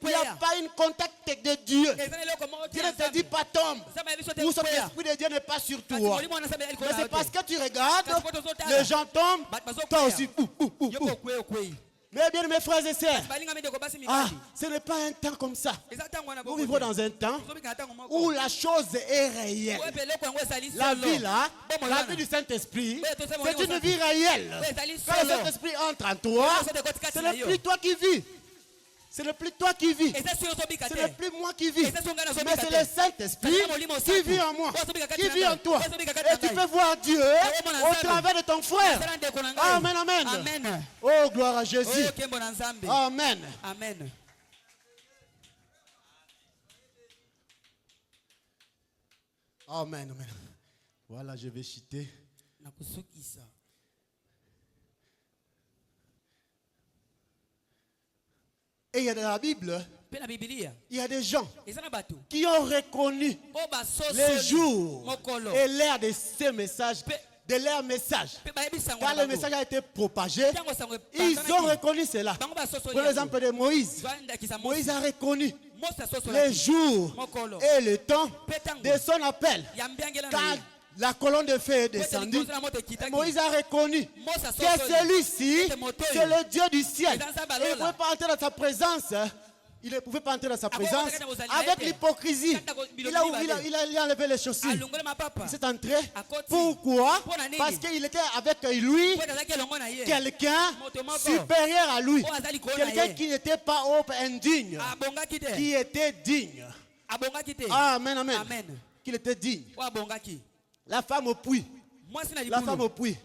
Il n'y a pas une contact de Dieu. Dieu ne te dit pas tombe. Ou son esprit de Dieu n'est pas sur toi. Mais c'est parce que tu regardes, les gens tombent, toi aussi. Mais bien mes frères et sœurs, ce n'est pas un temps comme ça. Nous vivons dans un temps où la chose est réelle. La vie là, la vie du Saint-Esprit, c'est une vie réelle. Quand le Saint-Esprit entre en toi, ce n'est plus toi qui vis. Ce n'est plus toi qui vis. Ce n'est plus moi qui vis. Mais c'est le Saint-Esprit qui vit en moi, qui vit en toi. Et tu peux voir Dieu au travers de ton frère. Amen, amen. Oh, gloire à Jésus. Amen. Amen. Amen, amen. Voilà, je vais citer. Et il y a dans la Bible, il y a des gens qui ont reconnu les jours et l'heure de ces messages, de leur message. Quand le message a été propagé, ils ont reconnu cela. Pour l'exemple de Moïse, Moïse a reconnu les jours et le temps de son appel. Quand la colonne de feu est descendue, Moïse a reconnu que celui-ci, c'est le Dieu du ciel. Et il ne pouvait pas entrer dans sa présence. Il ne pouvait pas entrer dans sa présence avec l'hypocrisie. Il a enlevé les chaussures. Il s'est entré. Pourquoi? Parce qu'il était avec lui quelqu'un supérieur à lui. Quelqu'un qui n'était pas indigne. Qui était digne. Amen, amen. Qu'il était digne. La femme au puits. La femme au puits.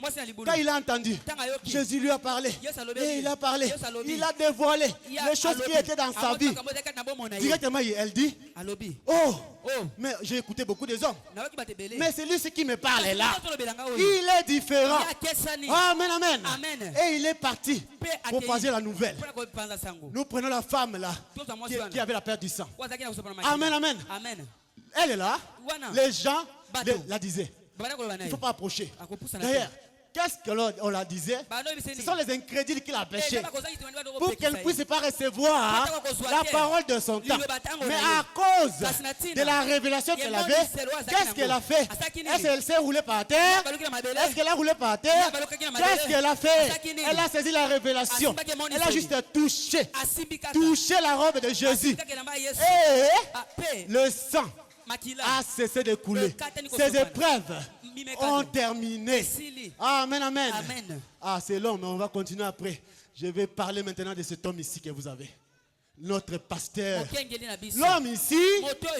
Quand il a entendu, Jésus lui a parlé. Et il a parlé. Il a dévoilé les choses qui étaient dans sa vie. Directement, elle dit, oh, mais j'ai écouté beaucoup des hommes. Mais c'est lui qui me parle là. Il est différent. Amen, amen. Et il est parti pour passer la nouvelle. Nous prenons la femme là, qui avait la perte du sang. Amen, amen. Elle est là. Les gens la disaient. Il ne faut pas approcher. D'ailleurs, qu'est-ce qu'on la disait? Ce sont les incrédules qui la péché. Pour qu'elle ne puisse pas recevoir la parole de son temps. Mais à cause de la révélation qu'elle avait, qu'est-ce qu'elle a fait? Est-ce qu'elle s'est roulée par terre? Est-ce qu'elle a roulé par terre? Qu'est-ce qu'elle a fait? Elle a saisi la révélation. Elle a juste touché la robe de Jésus. Et le sang a cessé de couler. Ces épreuves ont terminé. Amen, amen. Ah, c'est long, mais on va continuer après. Je vais parler maintenant de cet homme ici que vous avez. Notre pasteur. L'homme ici,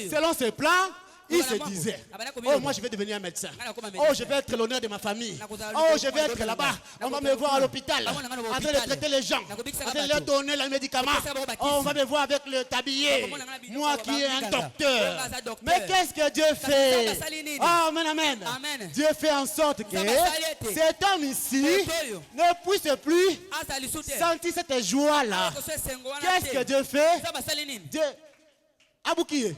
selon ses plans, il se disait, oh, moi je vais devenir un médecin. Oh, je vais être l'honneur de ma famille. Oh, je vais être là-bas. On va me voir à l'hôpital, en train de traiter les gens, en train de leur donner les médicaments. Oh, on va me voir avec le tablier. Moi qui est un docteur. Mais qu'est-ce que Dieu fait? Oh, amen, amen. Dieu fait en sorte que cet homme ici ne puisse plus sentir cette joie-là. Qu'est-ce que Dieu fait? Dieu aboukié.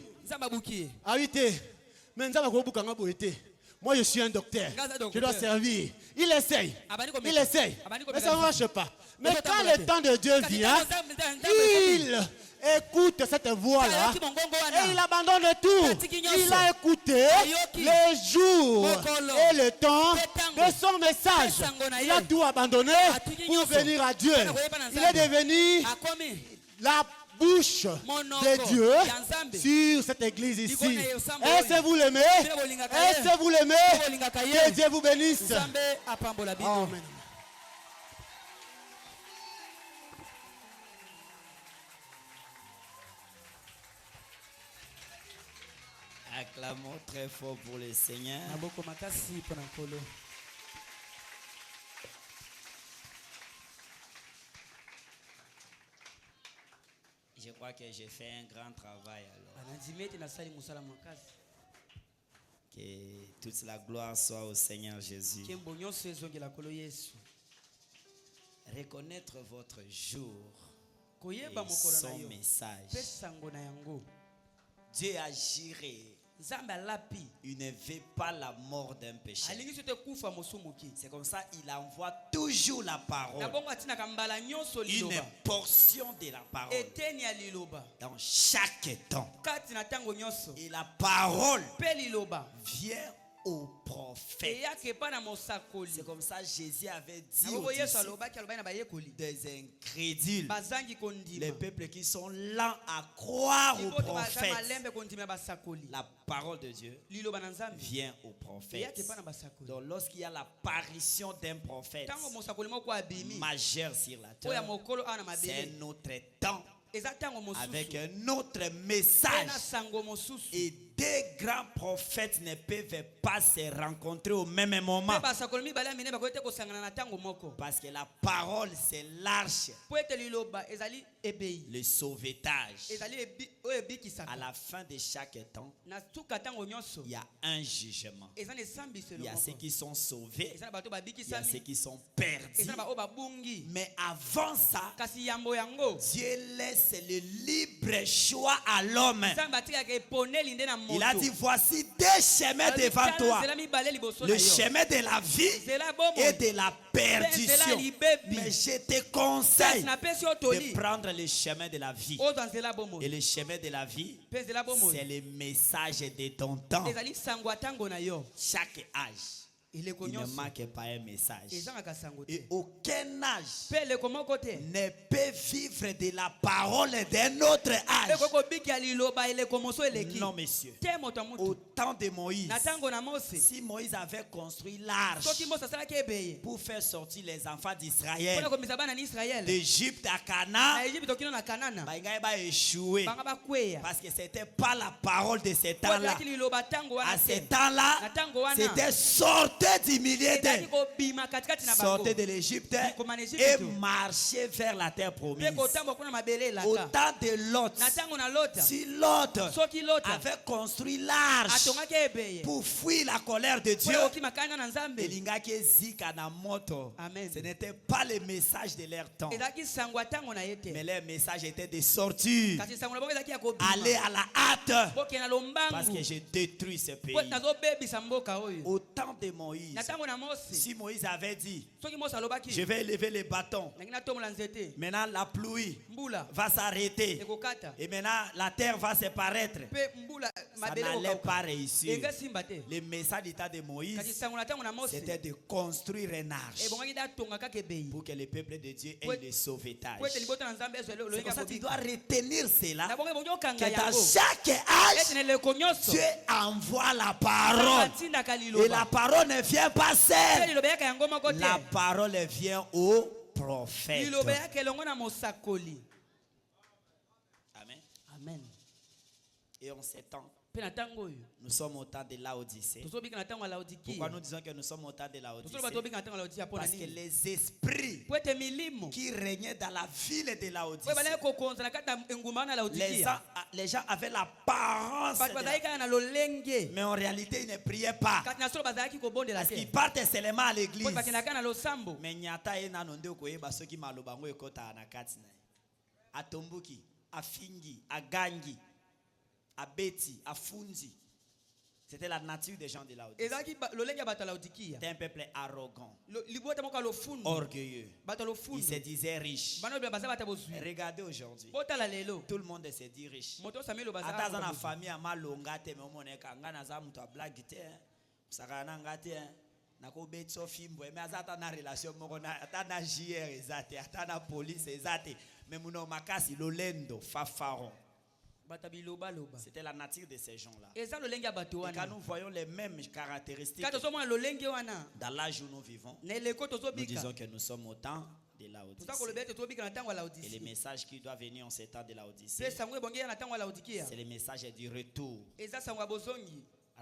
Ah oui, mais moi je suis un docteur. Je dois servir. Il essaye. Mais ça ne marche pas. Mais quand le temps de Dieu vient, il écoute cette voix-là et il abandonne tout. Il a écouté les jours et le temps de son message. Il a tout abandonné pour venir à Dieu. Il est devenu la bouche de Dieu sur cette église ici. Est-ce que vous l'aimez? Est-ce que vous l'aimez? Que Dieu vous bénisse. Amen. Acclamons très fort pour le Seigneur. Je crois que j'ai fait un grand travail alors. Que toute la gloire soit au Seigneur Jésus. Reconnaître votre jour et son message. Dieu agirait. Il ne veut pas la mort d'un péché. C'est comme ça il envoie toujours la parole. Une portion de la parole dans chaque temps. Et la parole vient au prophète. C'est comme ça Jésus avait dit aux disciples, des incrédules, les peuples qui sont lents à croire au prophète. La parole de Dieu vient au prophète. Donc lorsqu'il y a l'apparition d'un prophète majeur sur la terre, c'est notre temps avec un autre message. Et deux grands prophètes ne peuvent pas se rencontrer au même moment. Parce que la parole, c'est l'arche. Le sauvetage. À la fin de chaque temps, il y a un jugement. Il y a ceux qui sont sauvés, il y a ceux qui sont perdus. Mais avant ça, Dieu laisse le libre choix à l'homme. Il a dit, voici deux chemins devant toi. Le chemin de la vie et de la perdition. Mais je te conseille de prendre le chemin de la vie. Et le chemin de la vie, c'est le message de ton temps. Chaque âge, il ne manque pas un message. Et aucun âge ne peut vivre de la parole d'un autre âge. Non, monsieur. Au temps de Moïse, si Moïse avait construit l'arche pour faire sortir les enfants d'Israël d'Égypte à Canaan, il a échoué. Parce que ce n'était pas la parole de ce temps-là. À ce temps-là, c'était sortir du milieu d'eux, sortez de l'Égypte et marchez vers la terre promise. Au temps de Lot, si Lot avait construit l'arche pour fuir la colère de Dieu, ce n'était pas le message de leur temps, mais leur message était de sortir, aller à la hâte, parce que j'ai détruit ce pays. Au temps de Moïse, si Moïse avait dit, je vais élever les bâtons, maintenant la pluie va s'arrêter et maintenant la terre va se paraître, ça n'allait pas réussir. Le message d'état de Moïse, c'était de construire un arche pour que le peuple de Dieu ait le sauvetage. C'est pour ça que tu dois retenir cela, que dans chaque âge, Dieu envoie la parole. Et la parole ne vient pas seule. La parole vient au prophète. Amen. Amen. Et en ces temps, nous sommes au temps de Laodicée. Pourquoi nous disons que nous sommes au temps de Laodicée? Parce que les esprits qui régnaient dans la ville de Laodicée, les gens avaient l'apparence, mais en réalité ils ne priaient pas. Parce qu'ils partent seulement à l'église. Mais nyata ena nonde koyeba soki malobango ekota na kati na atombuki afingi agangi abeti afunzi. C'était la nature des gens de Laodicée. C'était un peuple arrogant, orgueilleux. Ils se disaient riches. Regardez aujourd'hui, tout le monde se dit riche. Ata dans la famille a malonga te me moneka ngana za mtu a blague te sakana ngate na ko betso fimbo mais azata na relation moko na ata na JR ezate ata na police ezate mais muno makasi lolendo fafaron. C'était la nature de ces gens-là. Et quand nous voyons les mêmes caractéristiques dans l'âge où nous vivons, nous disons que nous sommes au temps de Laodicée. Et le message qui doit venir en ces temps de Laodicée, c'est le message du retour.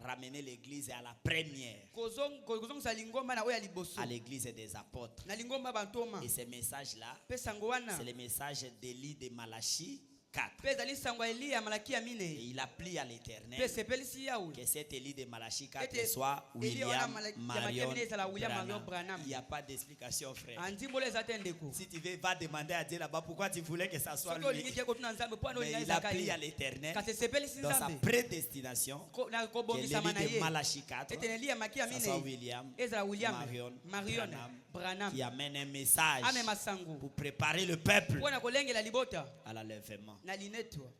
Ramener l'église à la première, à l'église des apôtres. Et ce message-là, c'est le message d'Élie de Malachie 4. Et il a pris à l'Éternel que cet Élie de Malachie 4 soit William Marion Branham. Il n'y a pas d'explication, frère. Si tu veux, va demander à Dieu là-bas pourquoi tu voulais que ça soit lui. Mais il a pris à l'Éternel dans sa prédestination que l'Élie de Malachie 4 ça soit William Marion Branham qui amène un message pour préparer le peuple à l'enlèvement,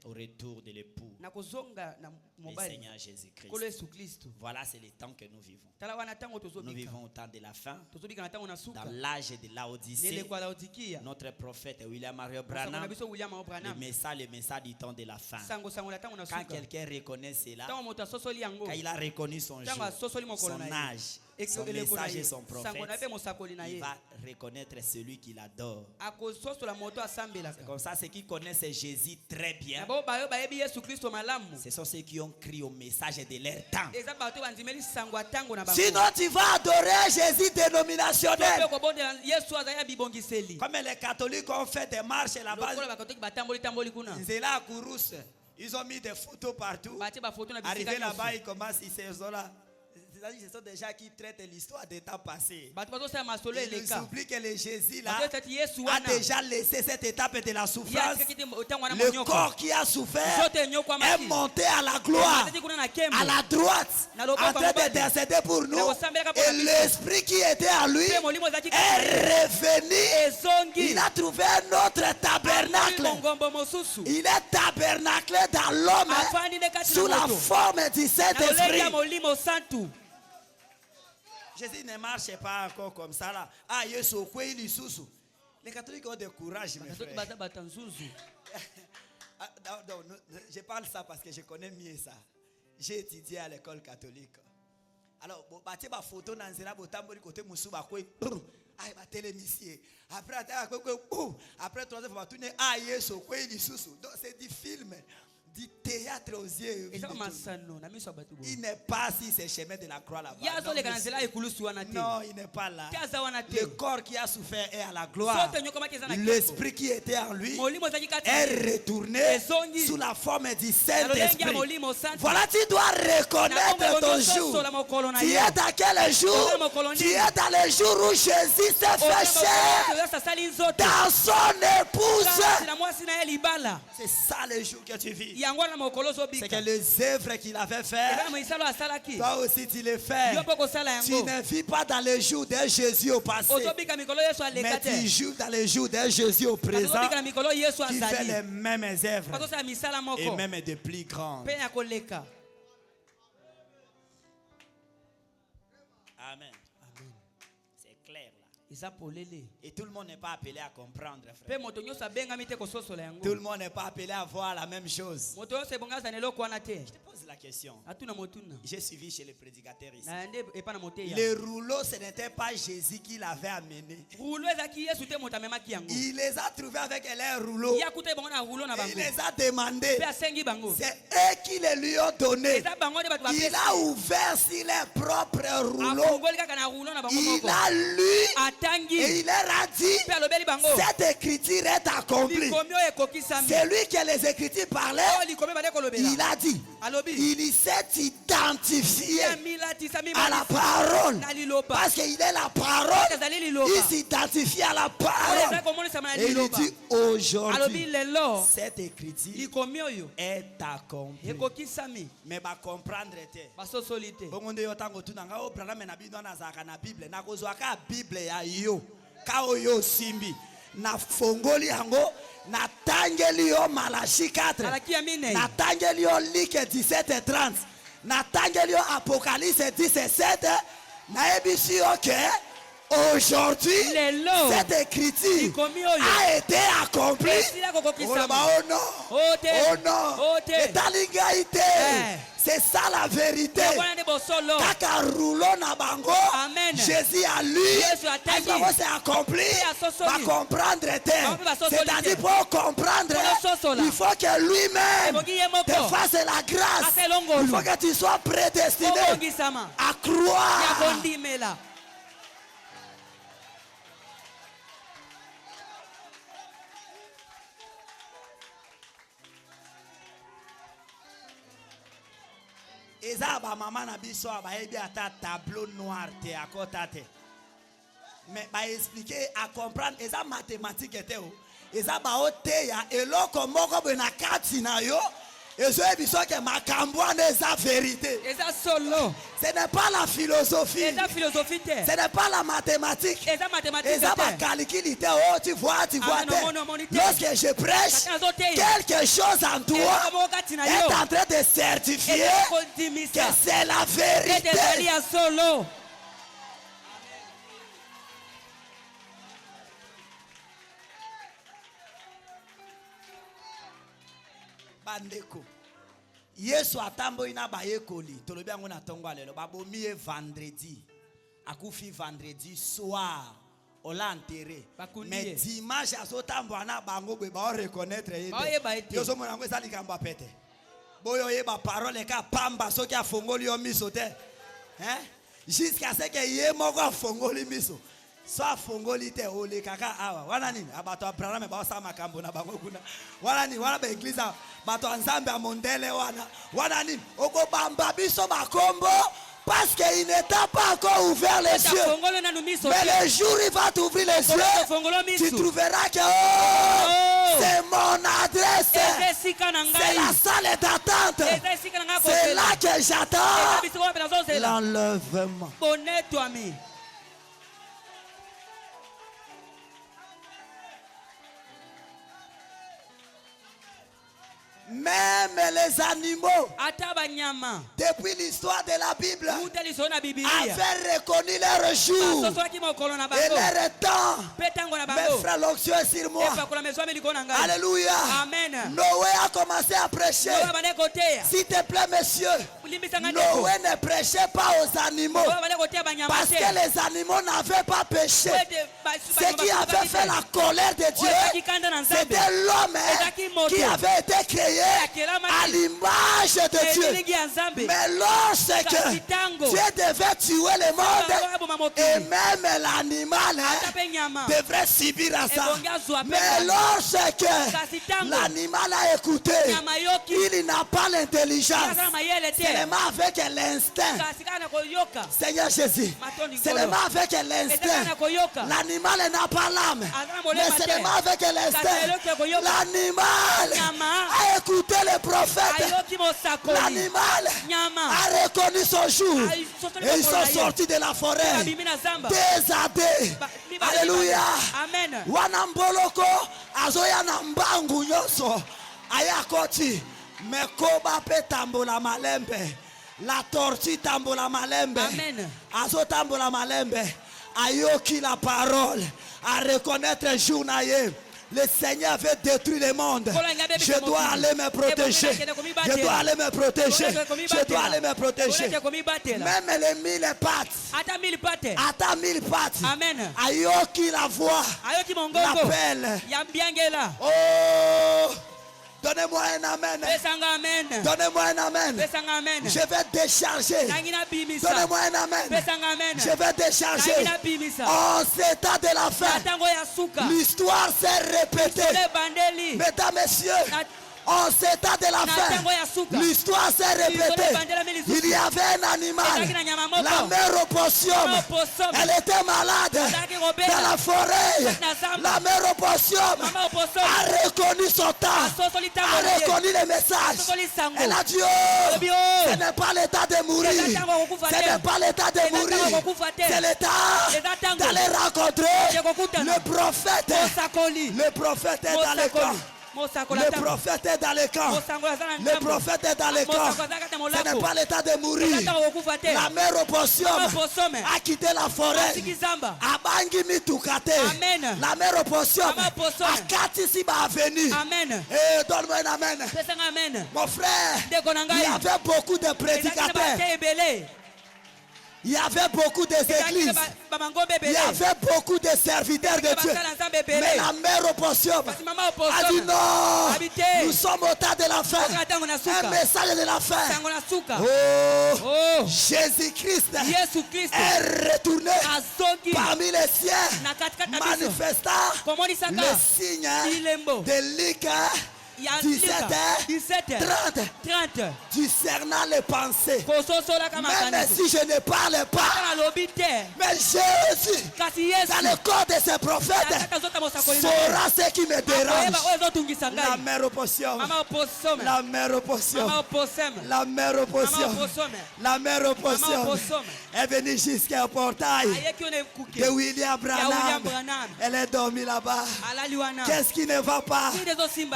au retour de l'époux, le Seigneur Jésus-Christ. Voilà, c'est le temps que nous vivons. Nous vivons au temps de la fin, dans l'âge de Laodicée. Notre prophète William Marion Branham, le message du temps de la fin. Quand quelqu'un reconnaît cela, quand il a reconnu son jour, son âge, son message et son prophète, il va reconnaître celui qui l'adore. C'est comme ça, ceux qui connaissent Jésus très bien, ce sont ceux qui ont crié au message de leur temps. Sinon, tu vas adorer Jésus dénominationnel. Comme les catholiques ont fait des marches là-bas, ils ont mis des photos partout. Arrivé là-bas, ils commencent, ce sont des gens qui traitent l'histoire des temps passés. Ils oublient que le Jésus là a déjà laissé cette étape de la souffrance. Le corps qui a souffert est monté à la gloire, à la droite, en train d'intercéder pour nous. Et l'esprit qui était à lui est revenu. Il a trouvé un autre tabernacle. Il est tabernaclé dans l'homme sous la forme du Saint-Esprit. Jésus ne marche pas encore comme ça là. Ah, Yesu, les catholiques ont du courage, mes frères. Je parle ça parce que je connais mieux ça. J'ai étudié à l'école catholique. Alors, tu as photo dans le côté après 3 heures, c'est du film. Du théâtre aux yeux. Il n'est pas si c'est chemin de la croix là-bas. Non, il n'est pas là. Le corps qui a souffert est à la gloire. L'esprit qui était en lui est retourné sous la forme du Saint-Esprit. Voilà, tu dois reconnaître ton jour. Tu es dans quel jour? Tu es dans le jour où Jésus s'est fait chair dans son épouse. C'est ça le jour que tu vis. C'est que les œuvres qu'il avait fait, toi aussi tu les fais. Tu ne vis pas dans les jours de Jésus au passé, mais tu joues dans les jours de Jésus au présent, qui fait les mêmes œuvres et même de plus grandes. Amen. C'est clair là. Et tout le monde n'est pas appelé à comprendre, frère. Tout le monde n'est pas appelé à voir la même chose. Je te pose la question. J'ai suivi chez les prédicateurs ici. Les rouleaux, ce n'était pas Jésus qui l'avait amené. Il les a trouvés avec leurs rouleaux. Il les a demandés. C'est eux qui les lui ont donnés. Il a ouvert sur leurs propres rouleaux. Il a lu. Et il leur a dit, cette écriture est accomplie. C'est lui qui les écritures parlait. Il a dit, il s'est identifié à la parole. Parce qu'il est la parole. Il s'identifie à la parole. Et il dit, aujourd'hui, cette écriture est accomplie. Mais va comprendre. Yo kao yo simbi na fongoli yango na tangeli yo Malachi 4 na tangeli yo Luc 17:30 na tangeli yo Apocalypse 17 na ebisi ok. Aujourd'hui, cette écriture a été accomplie. Oh non, oh non, c'est ça la vérité. Kaka rouleau na bango, Jésus a lu, c'est accompli. Va comprendre, c'est-à-dire pour comprendre, il faut que lui-même te fasse la grâce. Il faut que tu sois prédestiné à croire. Eza ba maman na biso ba ebi ata tableau noir te akota te. Mais ba expliquer à comprendre eza mathématique te o. Eza ba ote ya eloko moko be na kati na yo. Ezo ebiso ke makambo na eza vérité. Eza solo. Ce n'est pas la philosophie. Eza philosophie te. Ce n'est pas la mathématique. Eza mathématique te. Eza ba calculité oh tu vois te. Lorsque je prêche quelque chose en toi est en train de certifier que c'est la vérité. Solo. Bandeko Yesu atambo ina bayekoli tolobi yango na tongo alelo babomi vendredi akufi vendredi soir. On l'a enterré. Mais dimanche, à ce temps, on va reconnaître. Jusqu'à ce que y ait mon fongoli miso. Soit fongoli te ole kaka awa. Wana nini? Abato Abraham e baosa makambo na bango kuna. Wana nini? Wana be église bato nzambe a mondele wana. Wana nini? Oko bamba biso makombo. Parce qu'il n'est pas encore ouvert les yeux. Mais le jour où il va t'ouvrir les yeux, tu trouveras que c'est mon adresse. C'est la salle d'attente. C'est là que j'attends l'enlèvement. Même les animaux, depuis l'histoire de la Bible, avaient reconnu leur jour et leur temps. Mes frères, l'onction est sur moi. Alléluia. Noé a commencé à prêcher. S'il te plaît, monsieur, Noé ne prêchait pas aux animaux parce que les animaux n'avaient pas péché. Ce qui avait fait la colère de Dieu, c'était l'homme qui avait été créé à l'image de Dieu. Mais lorsque Dieu devait tuer le monde, et même l'animal devrait subir à ça. Mais lorsque l'animal a écouté, il n'a pas l'intelligence, seulement avec l'instinct. Seigneur Jésus, seulement avec l'instinct. L'animal n'a pas l'âme, mais seulement avec l'instinct. L'animal a écouté le prophète. L'animal a reconnu son jour. Et ils sont sortis de la forêt désardés. Alléluia. Wanamboloko azoya nambangu nyoso ayakoti mekoba pe tambola malembe. La tortue tambola malembe. Azo tambola malembe. Ayoki la parole. À reconnaître un jour naïe. Le Seigneur veut détruire le monde. Je dois aller me protéger. Je dois aller me protéger. Je dois aller me protéger. Même les 1000 pattes. Attends 1000 pattes. Ayoki la voix. L'appel. Oh. Donnez-moi un amen. Donnez-moi un amen. Je vais décharger. Donnez-moi un amen. Je vais décharger. En cet état de la fin, l'histoire s'est répétée. Mesdames, messieurs, en cet état de la fin, l'histoire s'est répétée. Il y avait un animal, la mère opossum. Elle était malade dans la forêt. La mère opossum a reconnu son temps, a reconnu le message. Elle a dit, oh, ce n'est pas l'état de mourir. Ce n'est pas l'état de mourir. C'est l'état d'aller rencontrer le prophète. Le prophète est dans le camp. Le prophète est dans le camp. Le prophète est dans le camp. Ce n'est pas l'état de mourir. La mère opossum a quitté la forêt. Abangi mitukate. La mère opossum a quitté la avenue. Et donne-moi un amen. Mon frère, il y avait beaucoup de prédicateurs. Il y avait beaucoup d'églises. Il y avait beaucoup de serviteurs de Dieu. Mais la mère opossum a dit non. Nous sommes au temps de la fin. Un message de la fin. Oh, Jésus-Christ est retourné parmi les siens, manifestant le signe de Luc 17h30, discernant les pensées. Même si je ne parle pas, mais Jésus, dans le corps de ses prophètes, saura ce qui me dérange. La mère opossum, la mère opossum, la mère opossum, la mère opossum est venue jusqu'au portail de William Branham. Elle est dormie là-bas. Qu'est-ce qui ne va pas?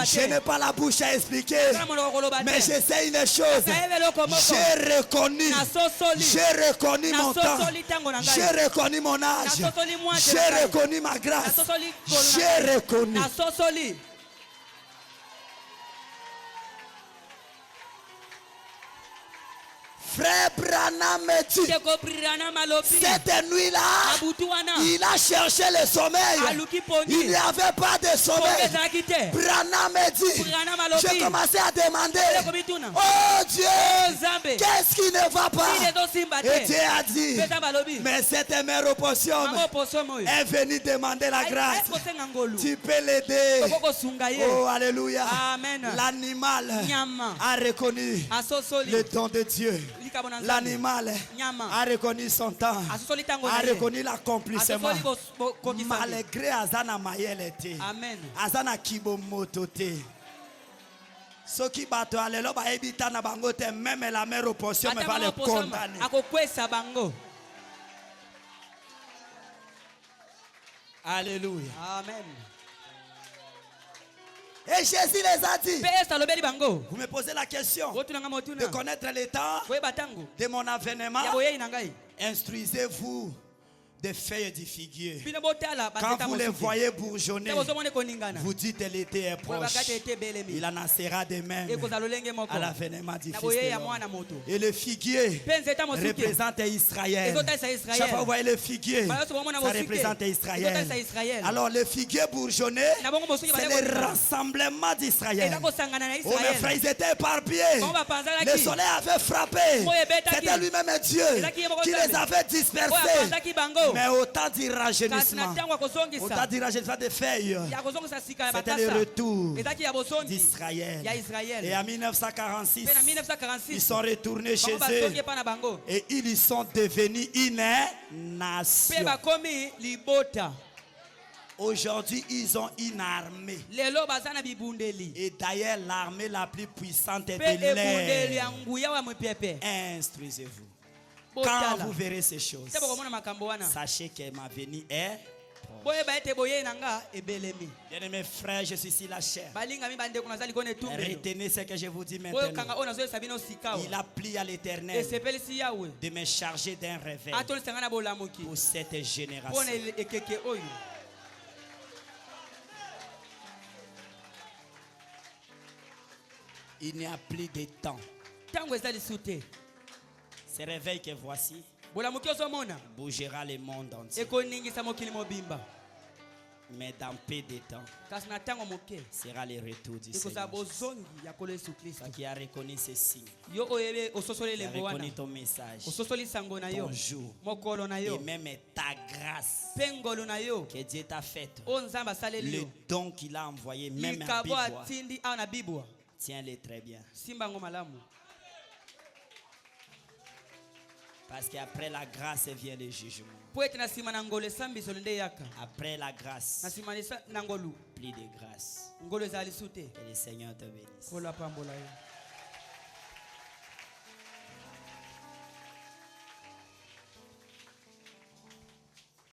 Je n'ai pas la bouche à expliquer, mais je sais une chose. J'ai reconnu mon temps. J'ai reconnu mon âge. J'ai reconnu ma grâce. J'ai reconnu. Frère, Branham dit, cette nuit-là, il a cherché le sommeil. Il n'y avait pas de sommeil. Branham dit, j'ai commencé à demander, oh Dieu, qu'est-ce qui ne va pas? Et Dieu a dit, mais cette mère opossum est venue demander la grâce. Tu peux l'aider. Oh, alléluia. L'animal a reconnu le don de Dieu. L'animal a reconnu son temps, a reconnu l'accomplissement. Malgré Azana Mayelete, Azana Kibomotote. Ce qui bat à l'élo, même la mère opposition va le condamner. Alléluia. Amen. Et Jésus les a dit, vous me posez la question de connaître l'état de mon avènement. Instruisez-vous des feuilles du figuier. Quand vous les voyez bourgeonner, vous dites l'été est proche. Il en sera de même à l'avènement du Fils de l'homme. Et le figuier représente Israël. Chaque fois que vous voyez le figuier, ça représente Israël. Alors le figuier bourgeonné, c'est le rassemblement d'Israël. Oh mes frères, ils étaient éparpillés. Le soleil avait frappé. C'était lui-même Dieu qui les avait dispersés. Mais au temps du rajeunissement, des feuilles, c'était le retour d'Israël. Et en 1946, ils sont retournés chez eux et ils sont devenus une nation. Aujourd'hui, ils ont une armée. Et d'ailleurs, l'armée la plus puissante est de l'air. Instruisez-vous. Quand vous verrez ces choses, sachez que ma venue est proche. Bien-aimés frères, je suis ici la chair. Retenez ce que je vous dis maintenant. Il a plu à l'Éternel de me charger d'un réveil pour cette génération. Il n'y a plus de temps. Ce réveil que voici bougera le monde entier. Mais dans peu de temps sera le retour du Seigneur. Qui a reconnu ces signes, qui a reconnu ton message, ton jour, et même ta grâce que Dieu t'a faite, le don qu'il a envoyé, même en Bibois, tiens-le très bien. Parce qu'après la grâce vient le jugement. Après la grâce, plus de grâce. Que le Seigneur te bénisse.